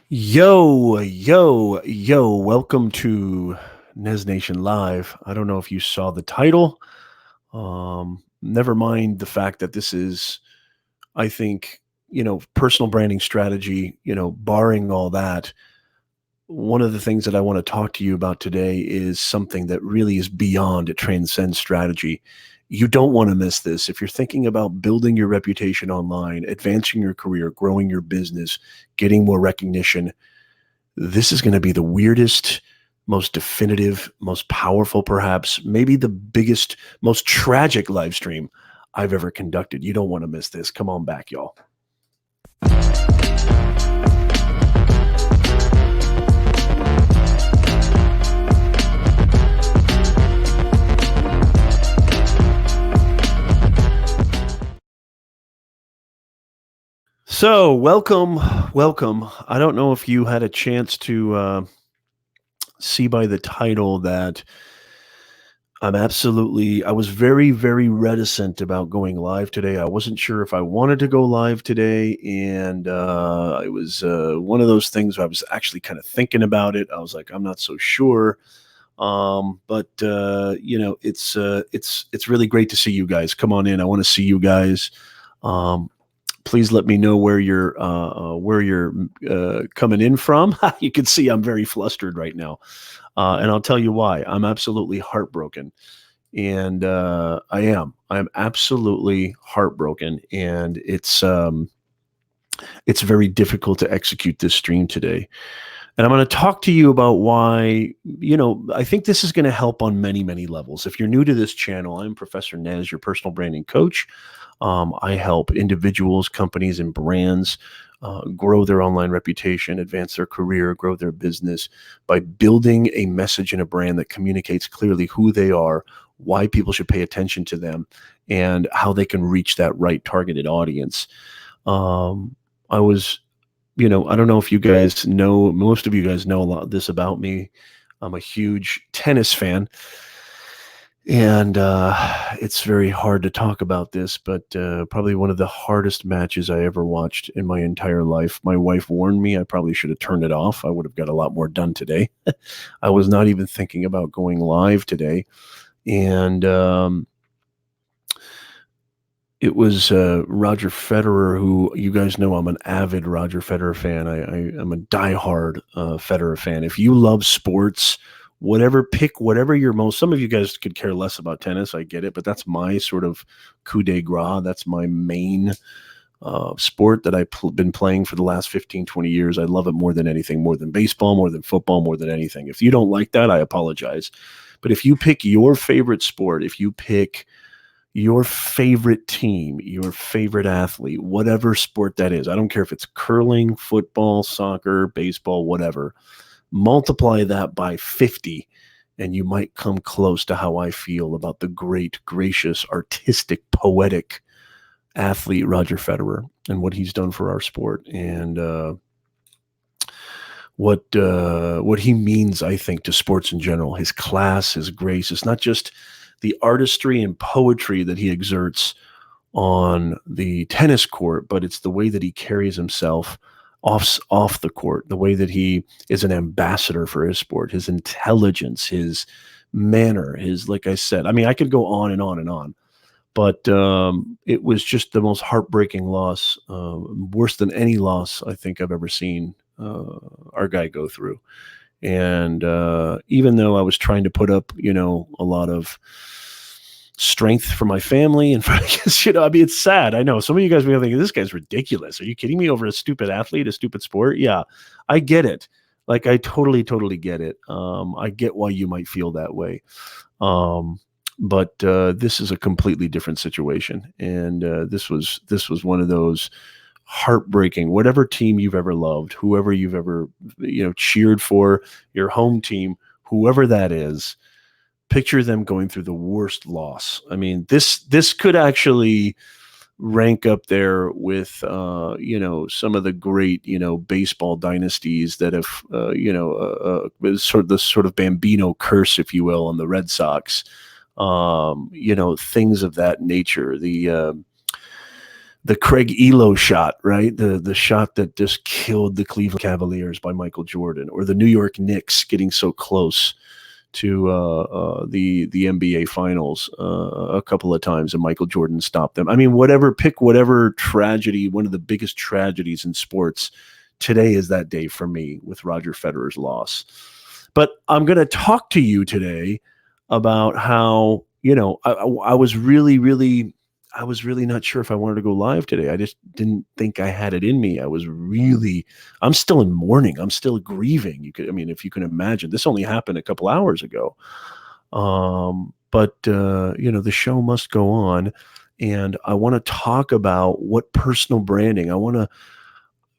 Yo, welcome to Nez Nation Live. I don't know if you saw the title. Never mind the fact that this is, I think, personal branding strategy, barring all that. One of the things that I want to talk to you about today is something that really is beyond, it transcends strategy. You don't want to miss this. If you're thinking about building your reputation online, advancing your career, growing your business, getting more recognition, this is going to be the weirdest, most definitive, most powerful, perhaps, maybe the biggest, most tragic live stream I've ever conducted. You don't want to miss this. Come on back, y'all. So, welcome. I don't know if you had a chance to see by the title that I was very, very reticent about going live today. I wasn't sure if I wanted to go live today. And it was one of those things where I was actually kind of thinking about it. I was like, I'm not so sure. But it's really great to see you guys. Come on in. I want to see you guys. Please let me know where you're coming in from. You can see I'm very flustered right now. And I'll tell you why. I'm absolutely heartbroken. And I'm absolutely heartbroken. And it's very difficult to execute this stream today. And I'm going to talk to you about why, I think this is going to help on many, many levels. If you're new to this channel, I'm Professor Nez, your personal branding coach. I help individuals, companies, and brands grow their online reputation, advance their career, grow their business by building a message and a brand that communicates clearly who they are, why people should pay attention to them, and how they can reach that right targeted audience. I was, I don't know if you guys know, most of you guys know a lot of this about me. I'm a huge tennis fan. And it's very hard to talk about this, but probably one of the hardest matches I ever watched in my entire life. My wife warned me I probably should have turned it off. I would have got a lot more done today. I was not even thinking about going live today. And it was Roger Federer, who you guys know I'm an avid Roger Federer fan. I'm a diehard Federer fan. If you love sports, pick whatever your most, some of you guys could care less about tennis. I get it, but that's my sort of coup de grace. That's my main sport that I've been playing for the last 15, 20 years. I love it more than anything, more than baseball, more than football, more than anything. If you don't like that, I apologize. But if you pick your favorite sport, if you pick your favorite team, your favorite athlete, whatever sport that is, I don't care if it's curling, football, soccer, baseball, whatever, multiply that by 50 and you might come close to how I feel about the great, gracious, artistic, poetic athlete Roger Federer and what he's done for our sport and what he means, I think, to sports in general. His class, his grace. It's not just the artistry and poetry that he exerts on the tennis court, but it's the way that he carries himself off the court, the way that he is an ambassador for his sport, his intelligence, his manner, like I said, I mean, I could go on and on and on, but it was just the most heartbreaking loss, worse than any loss I think I've ever seen our guy go through. And even though I was trying to put up, a lot of strength for my family and for, I mean, it's sad. I know some of you guys may be thinking, this guy's ridiculous. Are you kidding me, over a stupid athlete, a stupid sport? Yeah, I get it. Like, I totally get it. I get why you might feel that way. But this is a completely different situation. And this was one of those heartbreaking, whatever team you've ever loved, whoever you've ever, cheered for, your home team, whoever that is, picture them going through the worst loss. I mean, this could actually rank up there with, some of the great, baseball dynasties that have, sort of Bambino curse, if you will, on the Red Sox, things of that nature. The the Craig Elo shot, right? The shot that just killed the Cleveland Cavaliers by Michael Jordan, or the New York Knicks getting so close to the NBA Finals a couple of times, and Michael Jordan stopped them. I mean, pick whatever tragedy, one of the biggest tragedies in sports. Today is that day for me with Roger Federer's loss. But I'm going to talk to you today about how, I was really, really not sure if I wanted to go live today. I just didn't think I had it in me. I'm still in mourning. I'm still grieving. If you can imagine, this only happened a couple hours ago. But the show must go on. And I want to talk about what personal branding,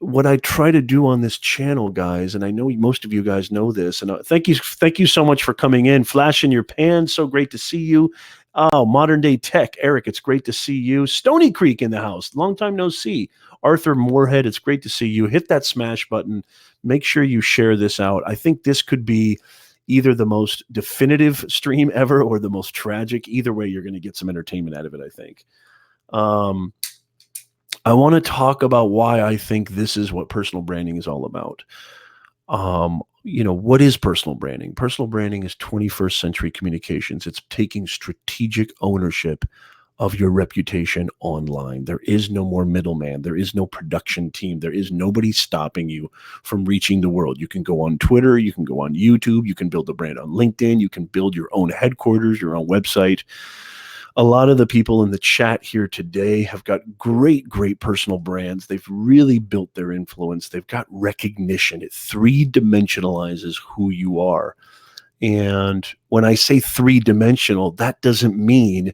what I try to do on this channel, guys, and I know most of you guys know this, and thank you so much for coming in. Flash in your pan, so great to see you. Oh, Modern Day Tech, Eric, it's great to see you. Stony Creek in the house, long time no see. Arthur Moorhead, it's great to see you. Hit that smash button. Make sure you share this out. I think this could be either the most definitive stream ever or the most tragic. Either way, you're going to get some entertainment out of it, I think. I want to talk about why I think this is what personal branding is all about. What is personal branding? Personal branding is 21st century communications. It's taking strategic ownership of your reputation online. There is no more middleman. There is no production team. There is nobody stopping you from reaching the world. You can go on Twitter. You can go on YouTube. You can build a brand on LinkedIn. You can build your own headquarters, your own website. A lot of the people in the chat here today have got great personal brands. They've really built their influence. They've got recognition. It three-dimensionalizes who you are. And when I say three-dimensional, that doesn't mean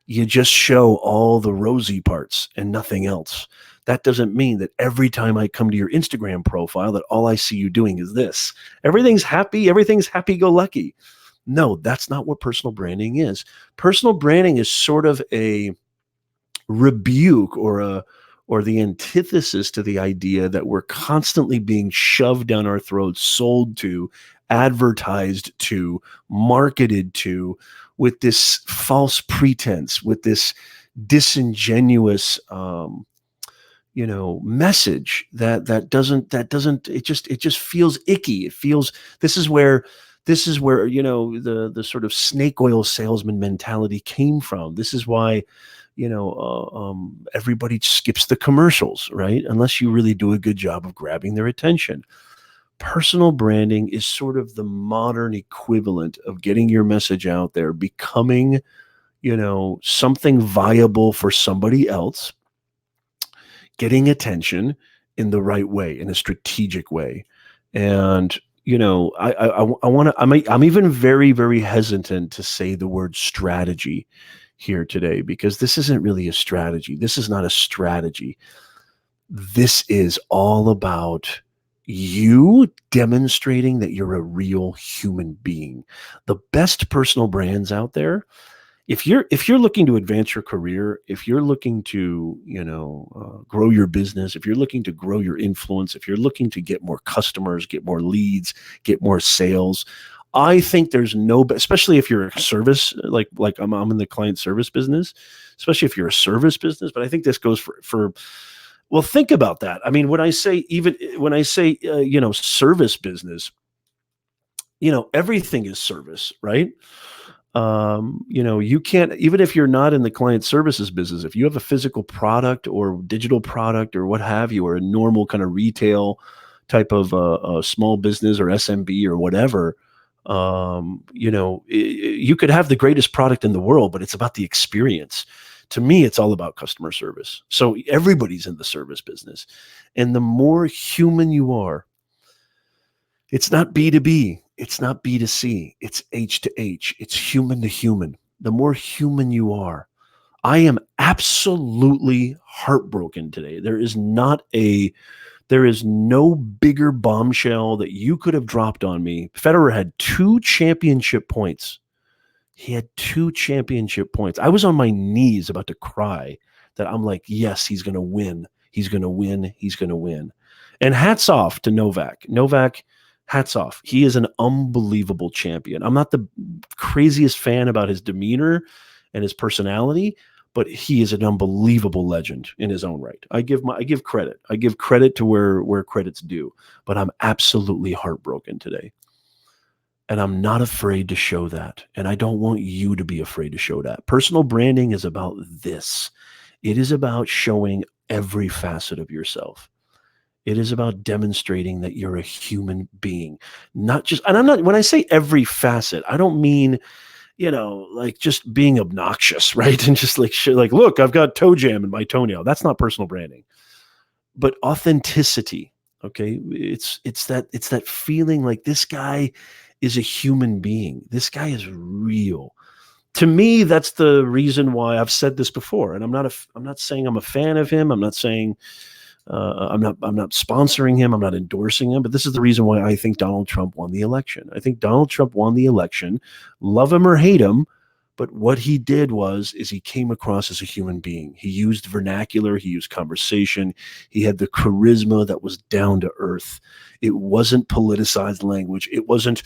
you just show all the rosy parts and nothing else. That doesn't mean that every time I come to your Instagram profile that all I see you doing is this. Everything's happy-go-lucky. No, that's not what personal branding is. Personal branding is sort of a rebuke or the antithesis to the idea that we're constantly being shoved down our throats, sold to, advertised to, marketed to, with this false pretense, with this disingenuous message that doesn't it just feels icky. It feels this is where the sort of snake oil salesman mentality came from. This is why everybody skips the commercials, right? Unless you really do a good job of grabbing their attention. Personal branding is sort of the modern equivalent of getting your message out there, becoming something viable for somebody else, getting attention in the right way, in a strategic way. And I'm even very, very hesitant to say the word strategy here today, because this isn't really a strategy. This is not a strategy. This is all about you demonstrating that you're a real human being. The best personal brands out there, if you're looking to advance your career, if you're looking to grow your business, if you're looking to grow your influence, if you're looking to get more customers, get more leads, get more sales, I think there's especially if you're a service, like I'm in the client service business, especially if you're a service business. But I think this goes for well, think about that. I mean, when I say service business, everything is service, right? You can't, even if you're not in the client services business, if you have a physical product or digital product or what have you, or a normal kind of retail type of a small business or SMB or whatever, you could have the greatest product in the world, but it's about the experience. To me, it's all about customer service. So everybody's in the service business. And the more human you are, it's not B2B. It's not B2C. It's H to H. It's human to human. The more human you are, I am absolutely heartbroken today. There is no bigger bombshell that you could have dropped on me. Federer had 2 championship points. He had 2 championship points. I was on my knees about to cry that I'm like, yes, he's going to win. He's going to win. He's going to win. And hats off to Novak. Hats off. He is an unbelievable champion. I'm not the craziest fan about his demeanor and his personality, but he is an unbelievable legend in his own right. I give credit. I give credit to where credit's due, but I'm absolutely heartbroken today. And I'm not afraid to show that. And I don't want you to be afraid to show that. Personal branding is about this. It is about showing every facet of yourself. It is about demonstrating that you're a human being, not just, and I'm not, when I say every facet, I don't mean, like just being obnoxious, right? And just like, like, look, I've got toe jam in my toenail. That's not personal branding, but authenticity. Okay. It's that feeling like this guy is a human being. This guy is real. To me, that's the reason why I've said this before. And I'm not saying I'm a fan of him. I'm not saying, I'm not sponsoring him. I'm not endorsing him. But this is the reason why I think Donald Trump won the election. I think Donald Trump won the election, love him or hate him. But what he did is he came across as a human being. He used vernacular. He used conversation. He had the charisma that was down to earth. It wasn't politicized language. It wasn't,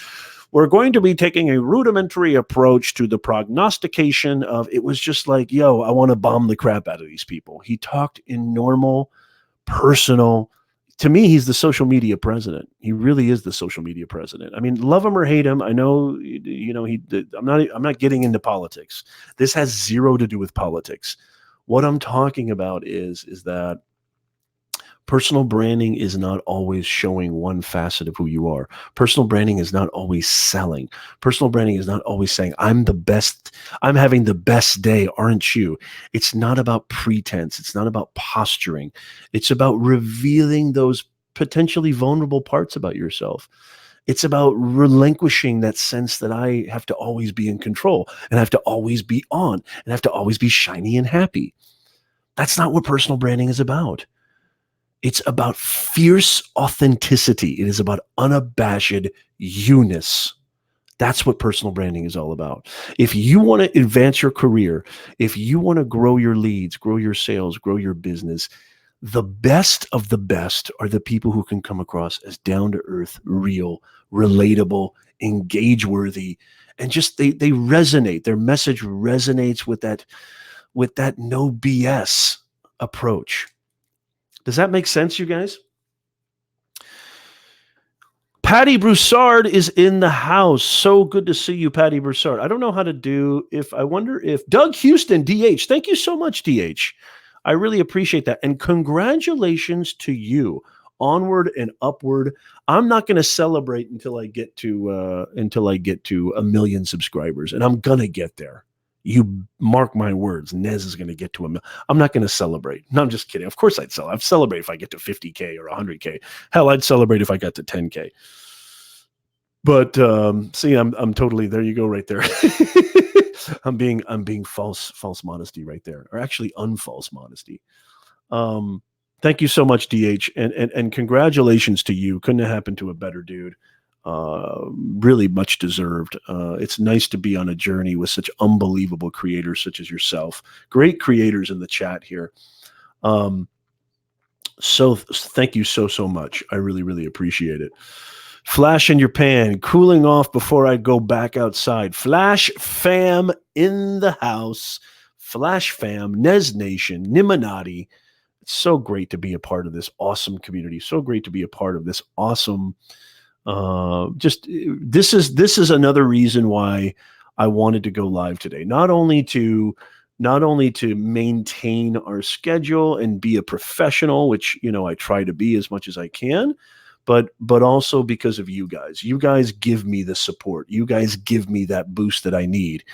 we're going to be taking a rudimentary approach to the prognostication of, it was just like, yo, I want to bomb the crap out of these people. He talked in normal, personal. To me, he's the social media president. He really is the social media president. I mean, love him or hate him. I know, I'm not getting into politics. This has zero to do with politics. What I'm talking about is that personal branding is not always showing one facet of who you are. Personal branding is not always selling. Personal branding is not always saying, I'm the best. I'm having the best day, aren't you? It's not about pretense. It's not about posturing. It's about revealing those potentially vulnerable parts about yourself. It's about relinquishing that sense that I have to always be in control and I have to always be on and I have to always be shiny and happy. That's not what personal branding is about. It's about fierce authenticity. It is about unabashed you-ness. That's what personal branding is all about. If you want to advance your career, if you want to grow your leads, grow your sales, grow your business, the best of the best are the people who can come across as down-to-earth, real, relatable, engage-worthy, and just they resonate. Their message resonates with that no BS approach. Does that make sense, you guys? Patty Broussard is in the house. So good to see you, Patty Broussard. I don't know how to do I wonder if Doug Houston, DH. Thank you so much, DH. I really appreciate that. And congratulations to you. Onward and upward. I'm not going to celebrate until I get to 1 million subscribers, and I'm going to get there. You mark my words, Nez is going to get to 1 million. I'm not going to celebrate. No, I'm just kidding. Of course I'd celebrate if I get to 50K or 100K. Hell, I'd celebrate if I got to 10K. But see, I'm totally, there you go right there. I'm being false modesty right there, or actually unfalse modesty. Thank you so much, DH, and congratulations to you. Couldn't have happened to a better dude. Really much deserved. It's nice to be on a journey with such unbelievable creators such as yourself. Great creators in the chat here. So thank you so much. I really, really appreciate it. Flash in your pan, cooling off before I go back outside. Flash fam in the house. Flash fam, Nez Nation, Niminati. It's so great to be a part of this awesome community. So great to be a part of this awesome this is another reason why I wanted to go live today. Not only to maintain our schedule and be a professional, which I try to be as much as I can, but also because of you guys. You guys give me the support. You guys give me that boost that I need.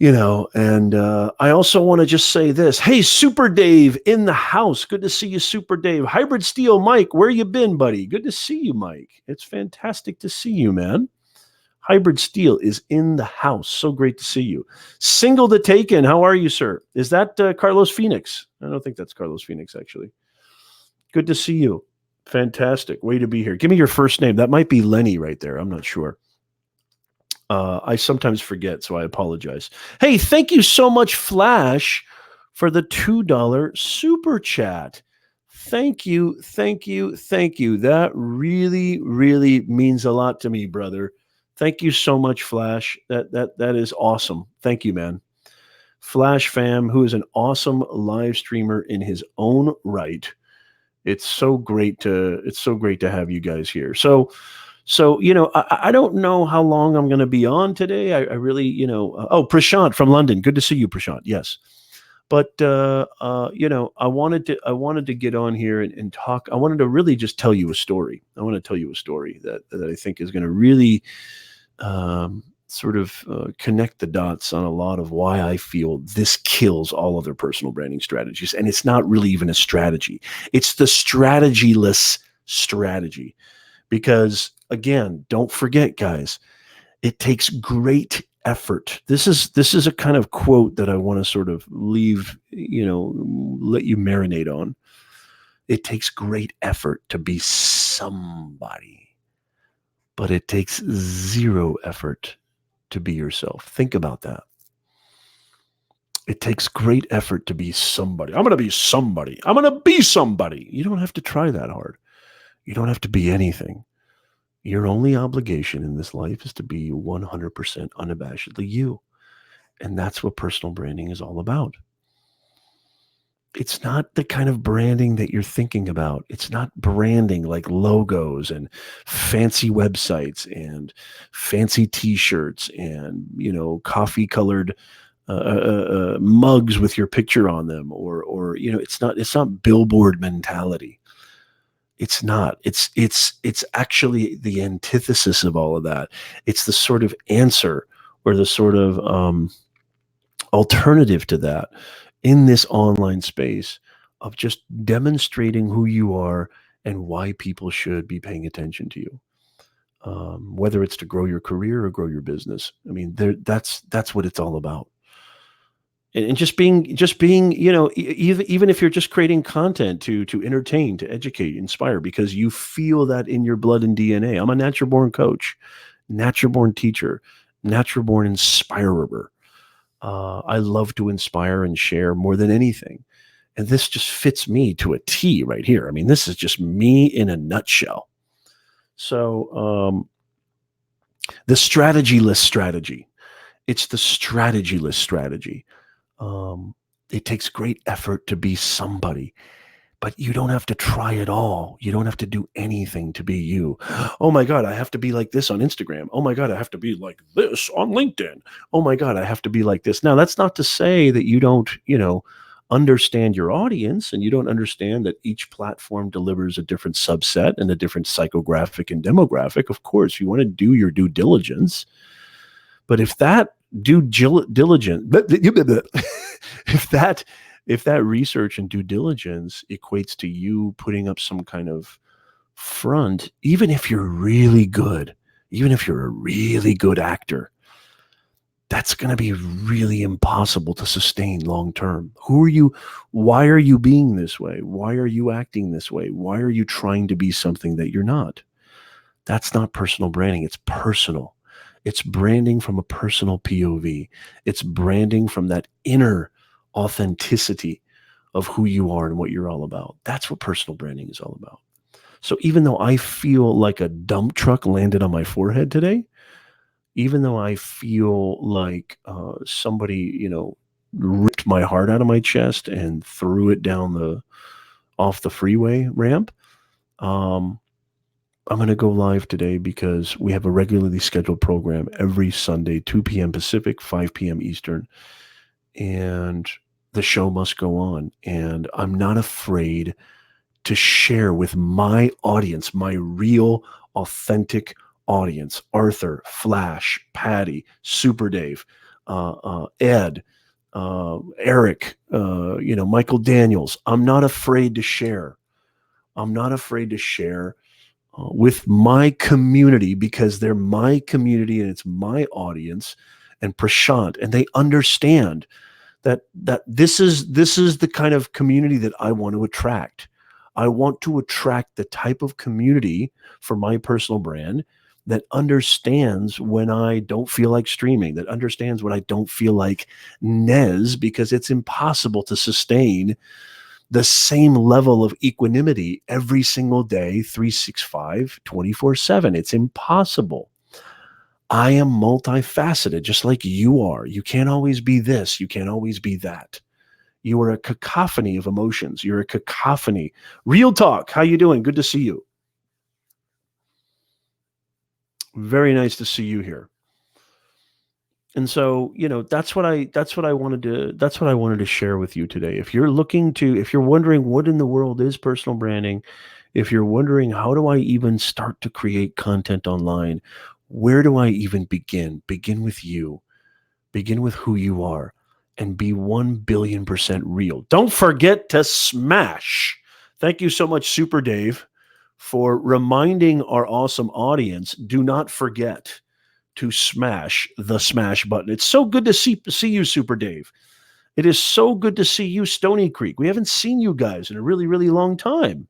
And I also want to just say this. Hey, Super Dave in the house. Good to see you, Super Dave. Hybrid Steel Mike, where you been, buddy? Good to see you, Mike. It's fantastic to see you, man. Hybrid Steel is in the house. So great to see you. Single to Taken, how are you, sir? Is that Carlos Phoenix? I don't think that's Carlos Phoenix, actually. Good to see you. Fantastic. Way to be here. Give me your first name. That might be Lenny right there. I'm not sure. I sometimes forget, so I apologize. Hey, thank you so much, Flash, for the $2 super chat. Thank you. That really, really means a lot to me, brother. Thank you so much, Flash. That is awesome. Thank you, man. Flash Fam, who is an awesome live streamer in his own right. It's so great to have you guys here. So I don't know how long I'm going to be on today. I really, oh, Prashant from London. Good to see you, Prashant. Yes. But I wanted to get on here and talk. I wanted to really just tell you a story. I want to tell you a story that I think is going to really sort of connect the dots on a lot of why I feel this kills all other personal branding strategies. And it's not really even a strategy. It's the strategyless strategy. Because again, don't forget, guys, it takes great effort. This is a kind of quote that I want to sort of leave, let you marinate on. It takes great effort to be somebody, but it takes zero effort to be yourself. Think about that. It takes great effort to be somebody. I'm going to be somebody. I'm going to be somebody. You don't have to try that hard. You don't have to be anything. Your only obligation in this life is to be 100% unabashedly you. And that's what personal branding is all about. It's not the kind of branding that you're thinking about. It's not branding like logos and fancy websites and fancy t-shirts and, coffee colored mugs with your picture on them, or it's not billboard mentality. It's not. It's actually the antithesis of all of that. It's the sort of answer or the sort of alternative to that in this online space of just demonstrating who you are and why people should be paying attention to you. Whether it's to grow your career or grow your business. I mean, that's what it's all about. And just being, even if you're just creating content to entertain, to educate, inspire, because you feel that in your blood and DNA. I'm a natural born coach, natural born teacher, natural born inspirer. I love to inspire and share more than anything. And this just fits me to a T right here. I mean, this is just me in a nutshell. So the strategyless strategy, it's the strategyless strategy. It takes great effort to be somebody, but you don't have to try at all. You don't have to do anything to be you. Oh my God, I have to be like this on Instagram. Oh my God, I have to be like this on LinkedIn. Oh my God, I have to be like this. Now, that's not to say that you don't, understand your audience and you don't understand that each platform delivers a different subset and a different psychographic and demographic. Of course, you want to do your due diligence. But if that diligence, if that research and due diligence equates to you putting up some kind of front, even if you're really good, even if you're a really good actor, that's going to be really impossible to sustain long term. Who are you? Why are you being this way? Why are you acting this way? Why are you trying to be something that you're not? That's not personal branding. It's personal. It's branding from a personal POV. It's branding from that inner authenticity of who you are and what you're all about. That's what personal branding is all about. So even though I feel like a dump truck landed on my forehead today, even though I feel like somebody, ripped my heart out of my chest and threw it down off the freeway ramp, I'm going to go live today because we have a regularly scheduled program every Sunday, 2 p.m. Pacific, 5 p.m. Eastern, and the show must go on. And I'm not afraid to share with my audience, my real, authentic audience, Arthur, Flash, Patty, Super Dave, Ed, Eric, Michael Daniels. I'm not afraid to share. I'm not afraid to share with my community because they're my community and it's my audience and Prashant, and they understand that this is the kind of community that I want to attract. I want to attract the type of community for my personal brand that understands when I don't feel like streaming, that understands when I don't feel like Nez, because it's impossible to sustain the same level of equanimity every single day, 365, 24/7. It's impossible. I am multifaceted, just like you are. You can't always be this. You can't always be that. You are a cacophony of emotions. You're a cacophony. Real talk. How you doing? Good to see you. Very nice to see you here. And so, that's what I wanted to share with you today. If you're wondering what in the world is personal branding, if you're wondering how do I even start to create content online, where do I even begin? Begin with you. Begin with who you are and be 1 billion% real. Don't forget to smash. Thank you so much, Super Dave, for reminding our awesome audience. Do not forget to smash the smash button. It's so good to see you, Super Dave. It is so good to see you, Stony Creek. We haven't seen you guys in a really, really long time.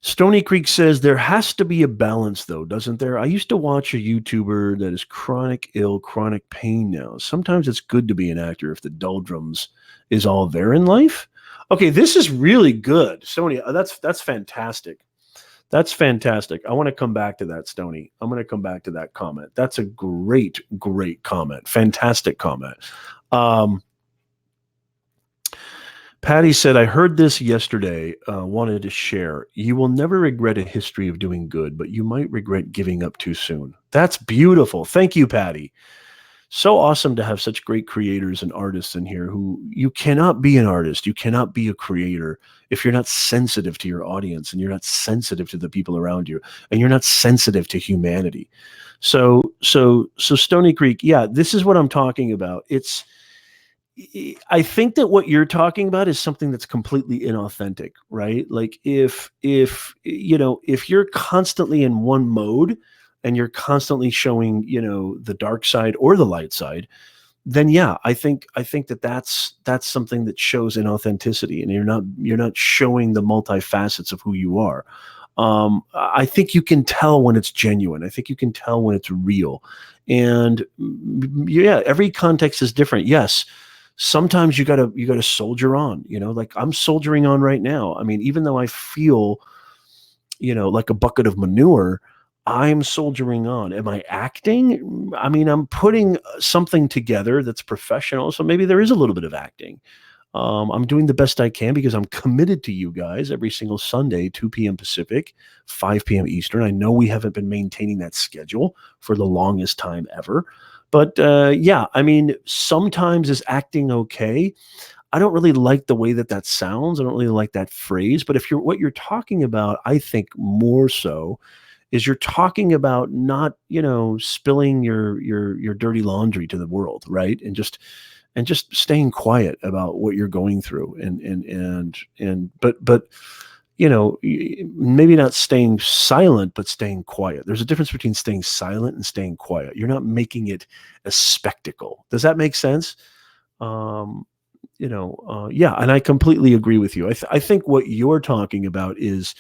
Stony Creek says there has to be a balance, though, doesn't there? I used to watch a YouTuber that is chronic ill, chronic pain now. Sometimes it's good to be an actor if the doldrums is all there in life. Okay, this is really good, Stony. That's fantastic. That's fantastic. I want to come back to that, Stony. I'm going to come back to that comment. That's a great, great comment. Fantastic comment. Patty said, I heard this yesterday, wanted to share. You will never regret a history of doing good, but you might regret giving up too soon. That's beautiful. Thank you, Patty. So awesome to have such great creators and artists in here who you cannot be an artist. You cannot be a creator if you're not sensitive to your audience and you're not sensitive to the people around you and you're not sensitive to humanity. So Stony Creek, yeah, this is what I'm talking about. I think that what you're talking about is something that's completely inauthentic, right? Like if you're constantly in one mode and you're constantly showing, the dark side or the light side, then yeah, I think that's something that shows inauthenticity, and you're not showing the multifacets of who you are. I think you can tell when it's genuine. I think you can tell when it's real. And yeah, every context is different. Yes. Sometimes you gotta soldier on, like I'm soldiering on right now. I mean, even though I feel, like a bucket of manure, I'm soldiering on. Am I acting? I mean, I'm putting something together that's professional. So maybe there is a little bit of acting. I'm doing the best I can because I'm committed to you guys every single Sunday, 2 p.m. Pacific, 5 p.m. Eastern. I know we haven't been maintaining that schedule for the longest time ever. But yeah, I mean, sometimes is acting okay. I don't really like the way that sounds. I don't really like that phrase. But what you're talking about, I think more so is you're talking about not, spilling your dirty laundry to the world, right? And just staying quiet about what you're going through, but maybe not staying silent, but staying quiet. There's a difference between staying silent and staying quiet. You're not making it a spectacle. Does that make sense? Yeah, and I completely agree with you. I think what you're talking about is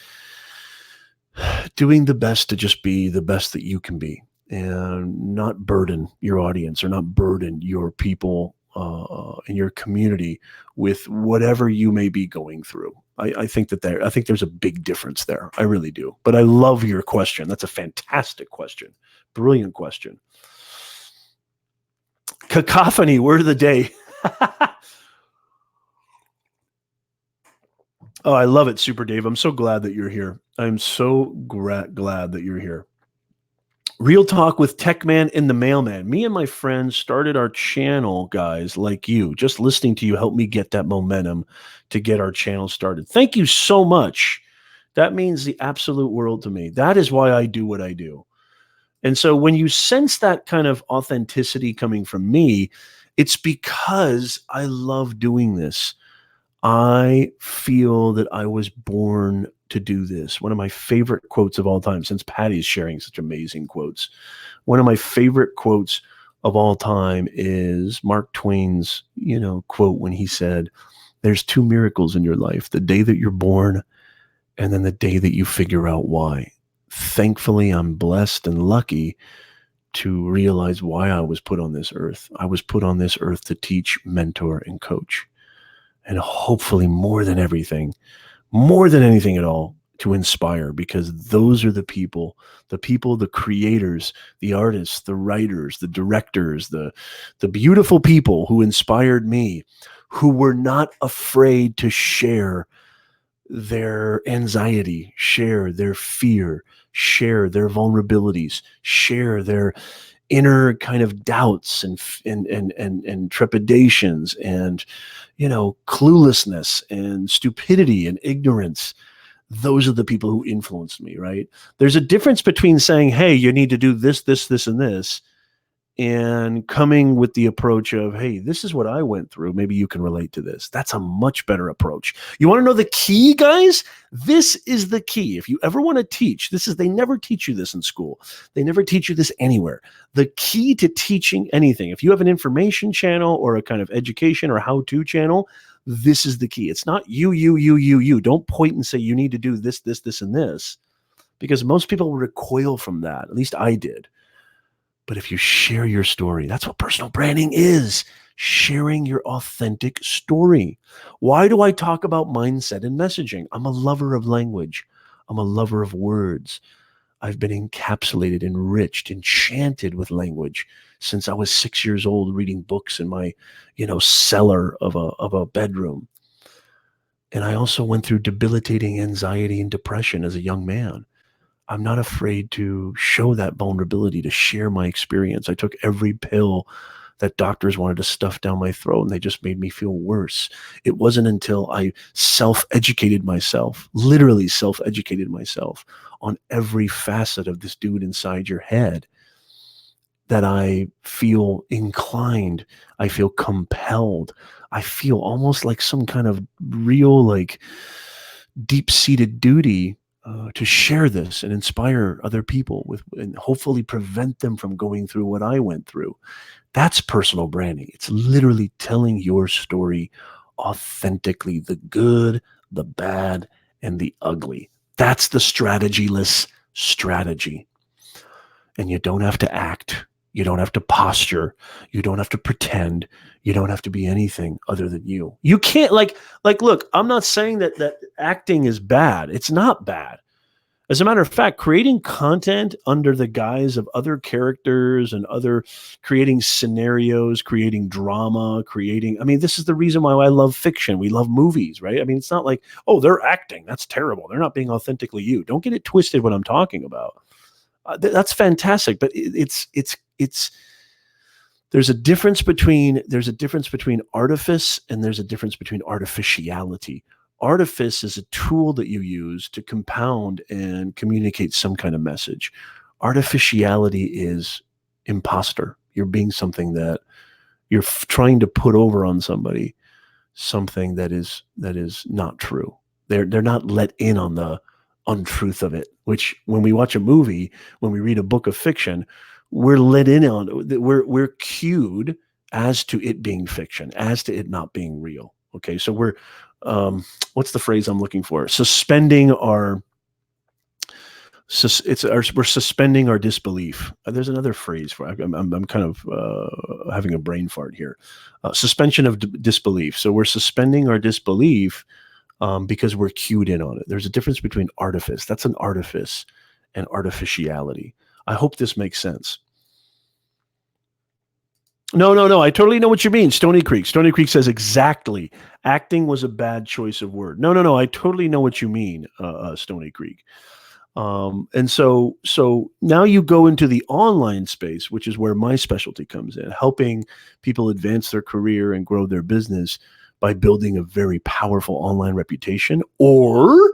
doing the best to just be the best that you can be and not burden your audience or not burden your people in your community with whatever you may be going through. I think there's a big difference there. I really do. But I love your question. That's a fantastic question. Brilliant question. Cacophony, word of the day. Oh, I love it, Super Dave. I'm so glad that you're here. I'm so glad that you're here. Real Talk with Tech Man and the Mailman. Me and my friends started our channel, guys, like you. Just listening to you helped me get that momentum to get our channel started. Thank you so much. That means the absolute world to me. That is why I do what I do. And so when you sense that kind of authenticity coming from me, it's because I love doing this. I feel that I was born to do this. One of my favorite quotes of all time, since Patty's sharing such amazing quotes, one of my favorite quotes of all time is Mark Twain's, quote when he said, there's 2 miracles in your life, the day that you're born and then the day that you figure out why. Thankfully, I'm blessed and lucky to realize why I was put on this earth. I was put on this earth to teach, mentor, and coach. And hopefully more than anything at all, to inspire, because those are the people, the creators, the artists, the writers, the directors, the beautiful people who inspired me, who were not afraid to share their anxiety, share their fear, share their vulnerabilities, share their inner kind of doubts and trepidations and cluelessness and stupidity and ignorance. Those are the people who influenced me, right? There's a difference between saying, hey, you need to do this, this, this, and this, and coming with the approach of, hey, this is what I went through. Maybe you can relate to this. That's a much better approach. You want to know the key, guys? This is the key. If you ever want to teach, they never teach you this in school. They never teach you this anywhere. The key to teaching anything, if you have an information channel or a kind of education or how-to channel, this is the key. It's not you. Don't point and say you need to do this, this, this, and this, because most people recoil from that. At least I did. But if you share your story, that's what personal branding is. Sharing your authentic story. Why do I talk about mindset and messaging? I'm a lover of language. I'm a lover of words. I've been encapsulated, enriched, enchanted with language since I was 6 years old, reading books in my, cellar of a bedroom. And I also went through debilitating anxiety and depression as a young man. I'm not afraid to show that vulnerability, to share my experience. I took every pill that doctors wanted to stuff down my throat, and they just made me feel worse. It wasn't until I self-educated myself, literally self-educated myself on every facet of this dude inside your head, that I feel inclined, I feel compelled, I feel almost like some kind of real, like, deep-seated duty to share this and inspire other people and hopefully prevent them from going through what I went through. That's personal branding. It's literally telling your story authentically, the good, the bad, and the ugly. That's the strategyless strategy. And you don't have to act. You don't have to posture. You don't have to pretend. You don't have to be anything other than you. You can't look, I'm not saying that acting is bad. It's not bad. As a matter of fact, creating content under the guise of other characters and creating scenarios, creating drama, this is the reason why I love fiction. We love movies, right? It's not like, oh, they're acting. That's terrible. They're not being authentically you. Don't get it twisted what I'm talking about. That's fantastic, but there's a difference between artifice and there's a difference between artificiality. Artifice is a tool that you use to compound and communicate some kind of message. Artificiality is imposter. You're being something that you're trying to put over on somebody, something that is not true. They're not let in on the untruth of it, which when we watch a movie, when we read a book of fiction, we're let in on, we're cued as to it being fiction, as to it not being real. Okay. So we're, what's the phrase I'm looking for? We're suspending our disbelief. There's another phrase for, I'm kind of having a brain fart here. Suspension of disbelief. So we're suspending our disbelief because we're cued in on it. There's a difference between artifice. That's an artifice, and artificiality. I hope this makes sense. No. I totally know what you mean. Stony Creek says exactly. Acting was a bad choice of word. No. I totally know what you mean, Stony Creek. And so now you go into the online space, which is where my specialty comes in, helping people advance their career and grow their business by building a very powerful online reputation, or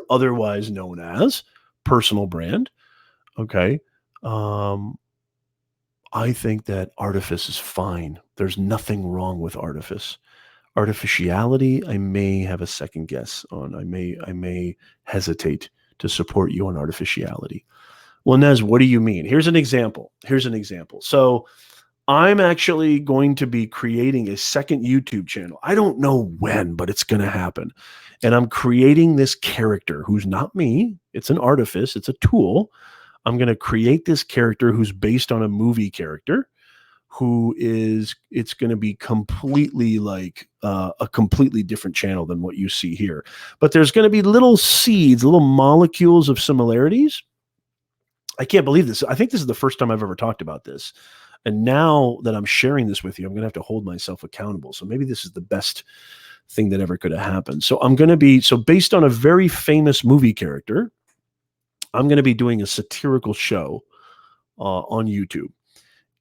otherwise known as personal brand. Okay. I think that artifice is fine. There's nothing wrong with artifice. Artificiality, I may have a second guess on. I may hesitate to support you on artificiality. Well, Nez, what do you mean? Here's an example. So I'm actually going to be creating a second YouTube channel. I don't know when, but it's going to happen. And I'm creating this character who's not me. It's an artifice. It's a tool. I'm going to create this character who's based on a movie character it's going to be completely like a completely different channel than what you see here. But there's going to be little seeds, little molecules of similarities. I can't believe this. I think this is the first time I've ever talked about this. And now that I'm sharing this with you, I'm going to have to hold myself accountable. So maybe this is the best thing that ever could have happened. So based on a very famous movie character, I'm going to be doing a satirical show on YouTube.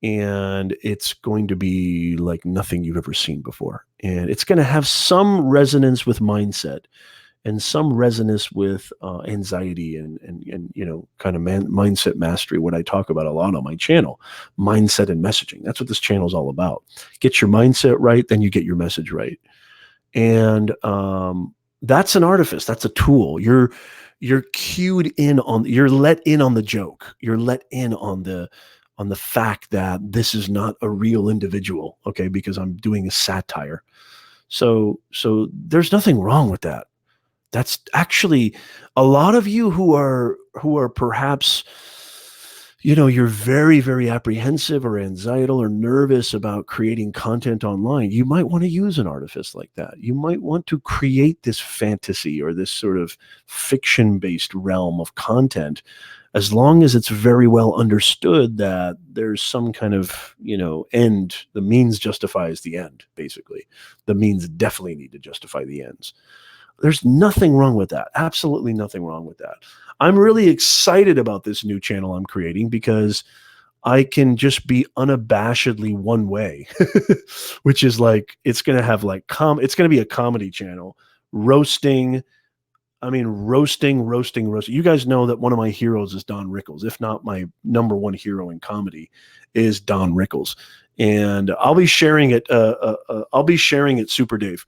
And it's going to be like nothing you've ever seen before. And it's going to have some resonance with mindset and some resonance with anxiety and kind of mindset mastery, what I talk about a lot on my channel, mindset and messaging. That's what this channel is all about. Get your mindset right, then you get your message right. And that's an artifice. That's a tool. You're cued in on, you're let in on the joke. You're let in on the fact that this is not a real individual, okay, because I'm doing a satire. So there's nothing wrong with that. That's actually a lot of you who are perhaps, you're very, very apprehensive or anxietal or nervous about creating content online. You might want to use an artifice like that. You might want to create this fantasy or this sort of fiction-based realm of content, as long as it's very well understood that there's some kind of, end. The means justifies the end, basically. The means definitely need to justify the ends. There's nothing wrong with that. Absolutely nothing wrong with that. I'm really excited about this new channel I'm creating because I can just be unabashedly one way, which is like, it's going to have like, it's going to be a comedy channel, roasting. You guys know that one of my heroes is Don Rickles. If not my number one hero in comedy is Don Rickles. And I'll be sharing it. I'll be sharing it, Super Dave.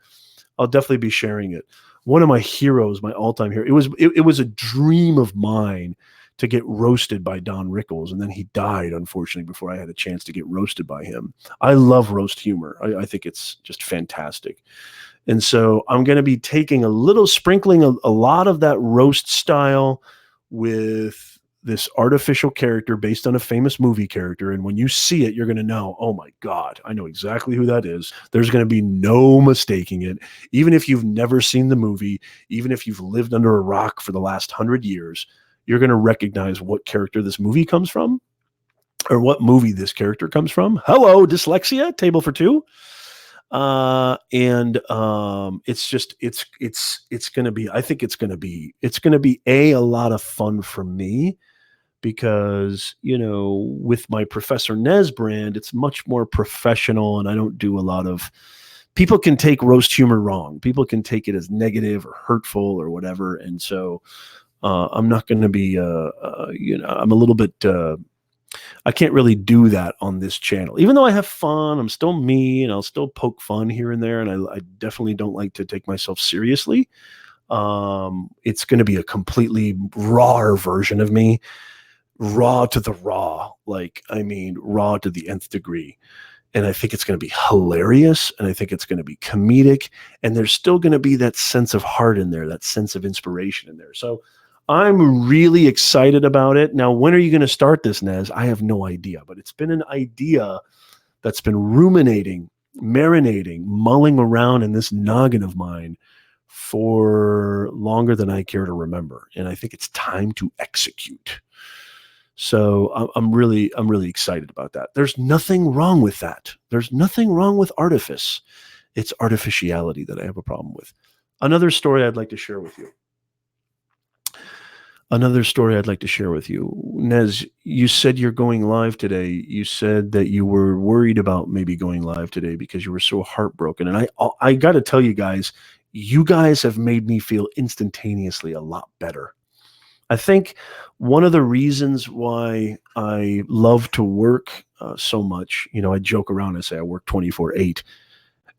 I'll definitely be sharing it. One of my heroes, my all-time hero. It was a dream of mine to get roasted by Don Rickles, and then he died, unfortunately, before I had a chance to get roasted by him. I love roast humor. I think it's just fantastic. And so I'm going to be taking sprinkling a lot of that roast style with this artificial character based on a famous movie character. And when you see it, you're going to know, oh my God, I know exactly who that is. There's going to be no mistaking it. Even if you've never seen the movie, even if you've lived under a rock for the last 100 years, you're going to recognize what character this movie comes from or what movie this character comes from. Hello, dyslexia, table for two. It's going to be, I think it's going to be a lot of fun for me because, with my Professor Nez brand, it's much more professional and I don't do a lot of, people can take roast humor wrong. People can take it as negative or hurtful or whatever. And so, I'm not going to be, I'm a little bit, I can't really do that on this channel. Even though I have fun, I'm still me, and I'll still poke fun here and there, and I definitely don't like to take myself seriously. It's going to be a completely raw version of me, raw to the raw, raw to the nth degree. And I think it's going to be hilarious, and I think it's going to be comedic, and there's still going to be that sense of heart in there, that sense of inspiration in there. So I'm really excited about it. Now, when are you going to start this, Nez? I have no idea, but it's been an idea that's been ruminating, marinating, mulling around in this noggin of mine for longer than I care to remember. And I think it's time to execute. So I'm really excited about that. There's nothing wrong with that. There's nothing wrong with artifice. It's artificiality that I have a problem with. Another story I'd like to share with you. Nez, you said you're going live today. You said that you were worried about maybe going live today because you were so heartbroken. And I got to tell you guys have made me feel instantaneously a lot better. I think one of the reasons why I love to work so much, I joke around and say I work 24/8.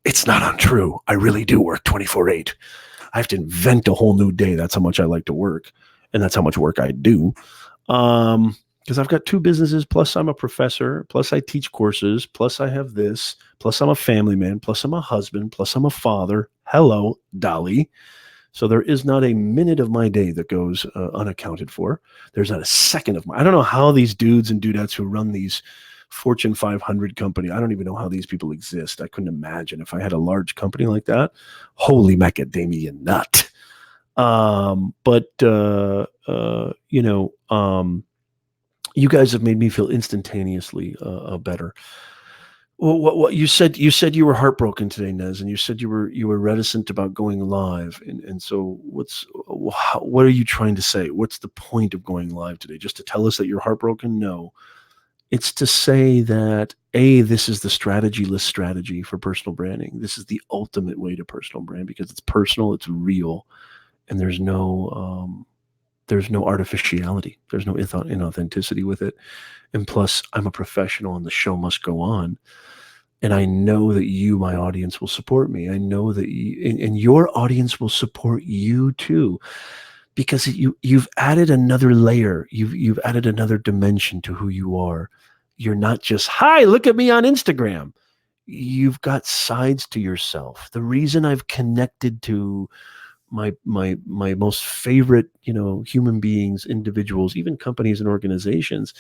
It's not untrue. I really do work 24/8. I have to invent a whole new day. That's how much I like to work. And that's how much work I do. Because I've got two businesses, plus I'm a professor, plus I teach courses, plus I have this, plus I'm a family man, plus I'm a husband, plus I'm a father. Hello, Dolly. So there is not a minute of my day that goes unaccounted for. There's not a second of I don't know how these dudes and dudettes who run these Fortune 500 company. I don't even know how these people exist. I couldn't imagine if I had a large company like that. Holy macadamia nut. You guys have made me feel instantaneously better. Well, what you said you were heartbroken today, Nez, and you said you were reticent about going live, and so what are you trying to say? What's the point of going live today? Just to tell us that you're heartbroken? No, it's to say that this is the strategyless strategy for personal branding. This is the ultimate way to personal brand because it's personal, it's real, and there's no artificiality. There's no inauthenticity with it. And plus, I'm a professional and the show must go on. And I know that you, my audience, will support me. I know that and your audience will support you too, because you've added another layer. You've added another dimension to who you are. You're not just, hi, look at me on Instagram. You've got sides to yourself. The reason I've connected to my most favorite, human beings, individuals, even companies and organizations,